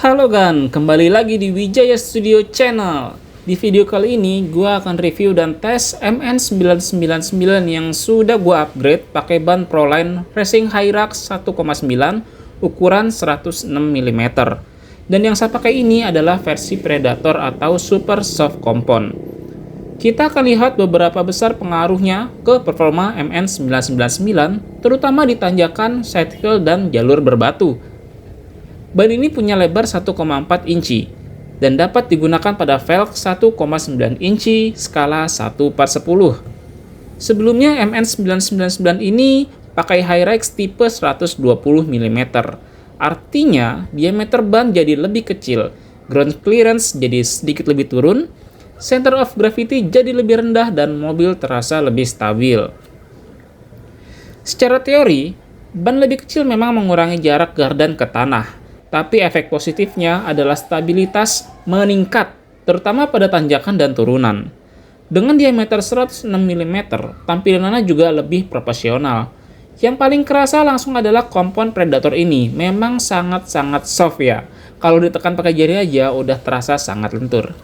Halo Gan, kembali lagi di Wijaya Studio Channel. Di video kali ini, gue akan review dan tes MN999 yang sudah gue upgrade pakai ban Proline Racing Hyrax 1,9 ukuran 106 mm. Dan yang saya pakai ini adalah versi Predator atau Super Soft Compound. Kita akan lihat beberapa besar pengaruhnya ke performa MN999, terutama di tanjakan, side hill, dan jalur berbatu. Ban ini punya lebar 1,4 inci dan dapat digunakan pada velg 1,9 inci skala 1/10. Sebelumnya MN999 ini pakai Hyrax tipe 120 mm. Artinya diameter ban jadi lebih kecil, ground clearance jadi sedikit lebih turun, center of gravity jadi lebih rendah dan mobil terasa lebih stabil. Secara teori, ban lebih kecil memang mengurangi jarak gardan ke tanah. Tapi efek positifnya adalah stabilitas meningkat, terutama pada tanjakan dan turunan. Dengan diameter 106 mm, tampilannya juga lebih proporsional. Yang paling kerasa langsung adalah kompon Predator ini, memang sangat-sangat soft ya. Kalau ditekan pakai jari aja udah terasa sangat lentur.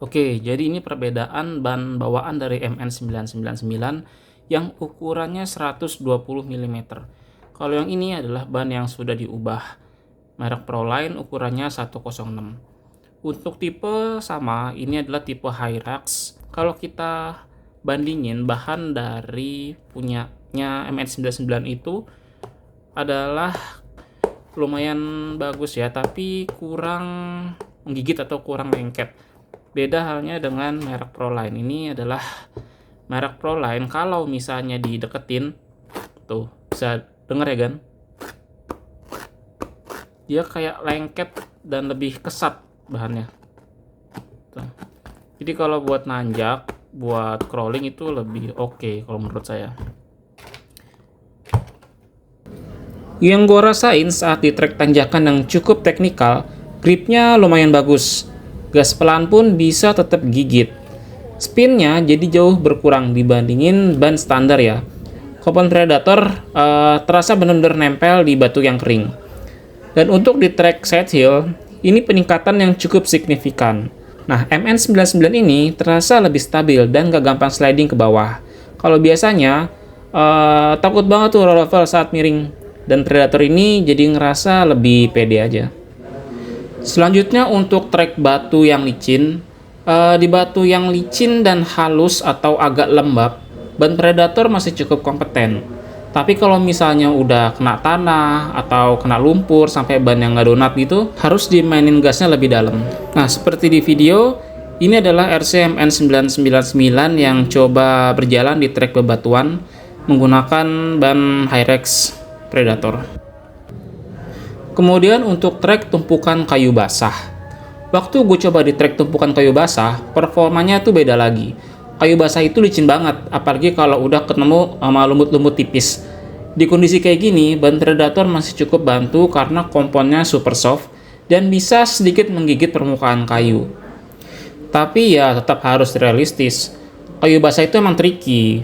Oke, jadi ini perbedaan ban bawaan dari MN999 yang ukurannya 120 mm. Kalau yang ini adalah ban yang sudah diubah, merek Proline ukurannya 106. Untuk tipe sama, ini adalah tipe Hyrax. Kalau kita bandingin bahan dari punyanya MN99 itu adalah lumayan bagus ya, tapi kurang menggigit atau kurang lengket. Beda halnya dengan merek Proline. Ini adalah merek Proline, kalau misalnya dideketin, tuh bisa dengar ya kan, dia kayak lengket dan lebih kesat bahannya tuh. Jadi kalau buat nanjak, buat crawling itu lebih oke kalau menurut saya. Yang gue rasain saat di trek tanjakan yang cukup teknikal, gripnya lumayan bagus, gas pelan pun bisa tetap gigit, spinnya jadi jauh berkurang dibandingin ban standar ya. Kompon Predator terasa benar-benar nempel di batu yang kering. Dan untuk di trek side hill, ini peningkatan yang cukup signifikan. Nah, MN99 ini terasa lebih stabil dan gak gampang sliding ke bawah. Kalau biasanya, takut banget tuh rollover saat miring. Dan Predator ini jadi ngerasa lebih pede aja. Selanjutnya untuk trek batu yang licin. Di batu yang licin dan halus atau agak lembab, ban Predator masih cukup kompeten. Tapi kalau misalnya udah kena tanah atau kena lumpur sampai ban yang nggak donat gitu, harus dimainin gasnya lebih dalam. Nah, seperti di video, ini adalah RC MN999 yang coba berjalan di trek bebatuan menggunakan ban Hyrax Predator. Kemudian untuk trek tumpukan kayu basah. Waktu gue coba di trek tumpukan kayu basah, performanya tuh beda lagi. Kayu basah itu licin banget, apalagi kalau udah ketemu sama lumut-lumut tipis. Di kondisi kayak gini, ban Predator masih cukup bantu karena komponnya super soft dan bisa sedikit menggigit permukaan kayu. Tapi ya tetap harus realistis. Kayu basah itu emang tricky.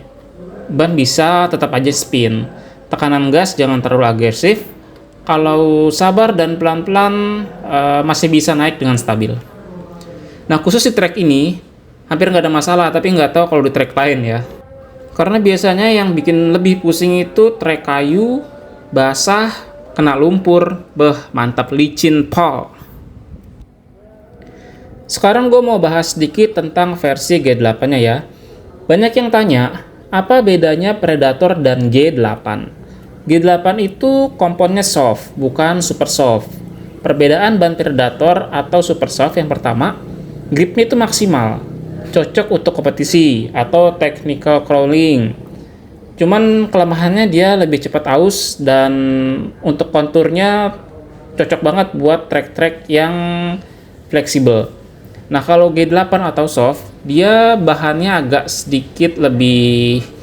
Ban bisa tetap aja spin. Tekanan gas jangan terlalu agresif. Kalau sabar dan pelan-pelan masih bisa naik dengan stabil. Nah, khusus di trek ini hampir nggak ada masalah, tapi nggak tahu kalau di trek lain ya. Karena biasanya yang bikin lebih pusing itu trek kayu, basah, kena lumpur, mantap licin pol. Sekarang gue mau bahas sedikit tentang versi G8-nya ya. Banyak yang tanya, apa bedanya Predator dan G8? G8 itu komponnya soft, bukan super soft. Perbedaan ban Predator atau super soft yang pertama, gripnya itu maksimal, cocok untuk kompetisi atau technical crawling. Cuman kelemahannya dia lebih cepat aus dan untuk konturnya cocok banget buat trek-trek yang fleksibel. Nah, kalau G8 atau soft, dia bahannya agak sedikit lebih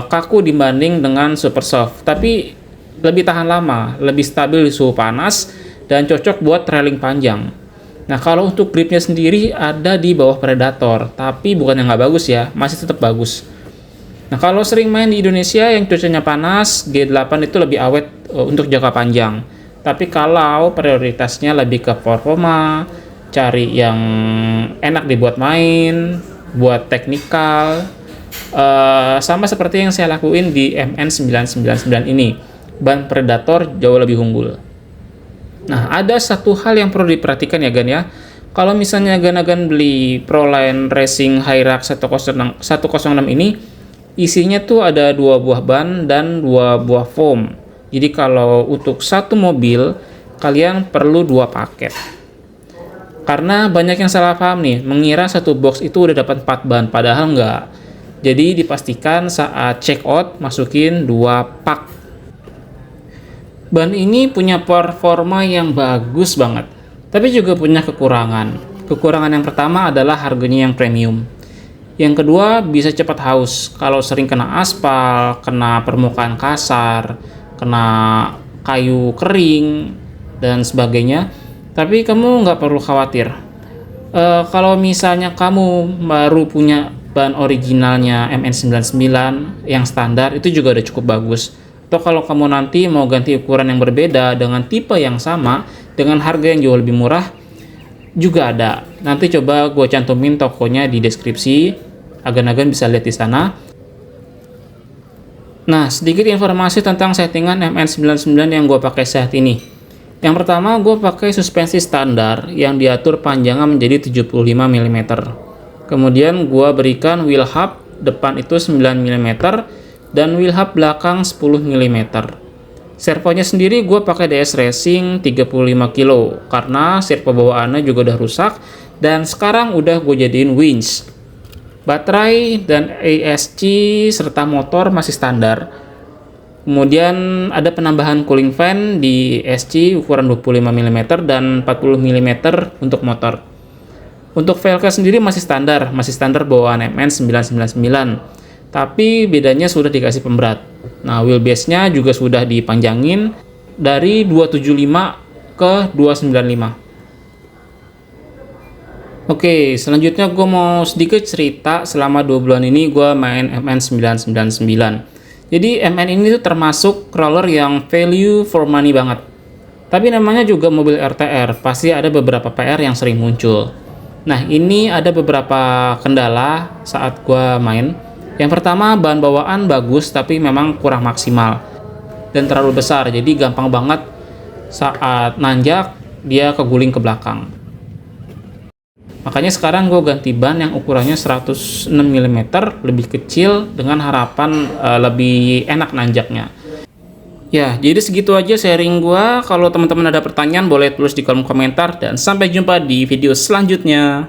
kaku dibanding dengan super soft, tapi lebih tahan lama, lebih stabil di suhu panas dan cocok buat trailing panjang. Nah, kalau untuk gripnya sendiri ada di bawah Predator, tapi bukan yang nggak bagus ya, masih tetap bagus. Nah, kalau sering main di Indonesia yang cuacanya panas, G8 itu lebih awet untuk jangka panjang. Tapi kalau prioritasnya lebih ke performa, cari yang enak dibuat main, buat teknikal, sama seperti yang saya lakuin di MN999 ini, ban Predator jauh lebih unggul. Nah, ada satu hal yang perlu diperhatikan ya Gan ya. Kalau misalnya Gan beli Proline Racing Hyrax 106 ini, isinya tuh ada 2 buah ban dan 2 buah foam. Jadi kalau untuk satu mobil, kalian perlu 2 paket. Karena banyak yang salah paham nih, mengira satu box itu udah dapat 4 ban, padahal enggak. Jadi dipastikan saat check out, masukin 2 pak. Ban ini punya performa yang bagus banget, tapi juga punya kekurangan. Kekurangan yang pertama adalah harganya yang premium. Yang kedua, bisa cepat haus kalau sering kena aspal, kena permukaan kasar, kena kayu kering, dan sebagainya. Tapi kamu nggak perlu khawatir. Kalau misalnya kamu baru punya ban originalnya MN99 yang standar, itu juga udah cukup bagus. Atau kalau kamu nanti mau ganti ukuran yang berbeda dengan tipe yang sama, dengan harga yang jauh lebih murah, juga ada. Nanti coba gue cantumin tokonya di deskripsi, agan-agan bisa lihat di sana. Nah, sedikit informasi tentang settingan MN99 yang gue pakai saat ini. Yang pertama, gue pakai suspensi standar yang diatur panjangnya menjadi 75 mm. Kemudian gue berikan wheel hub depan itu 9 mm dan wheel hub belakang 10 mm. Servonya sendiri gue pakai DS Racing 35 kilo karena servo bawaannya juga udah rusak dan sekarang udah gue jadiin winch. Baterai dan ASC serta motor masih standar. Kemudian ada penambahan cooling fan di SC ukuran 25 mm dan 40 mm untuk motor. Untuk velgnya sendiri masih standar bawaan MN999. Tapi bedanya sudah dikasih pemberat. Nah, wheelbase-nya juga sudah dipanjangin dari 275 ke 295. Oke, selanjutnya gue mau sedikit cerita selama 2 bulan ini gue main MN999. Jadi MN ini tuh termasuk crawler yang value for money banget. Tapi namanya juga mobil RTR, pasti ada beberapa PR yang sering muncul. Nah, ini ada beberapa kendala saat gue main. Yang pertama, bahan bawaan bagus tapi memang kurang maksimal dan terlalu besar, jadi gampang banget saat nanjak dia keguling ke belakang. Makanya sekarang gue ganti ban yang ukurannya 106 mm, lebih kecil dengan harapan lebih enak nanjaknya. Ya, jadi segitu aja sharing gue. Kalau teman-teman ada pertanyaan boleh tulis di kolom komentar dan sampai jumpa di video selanjutnya.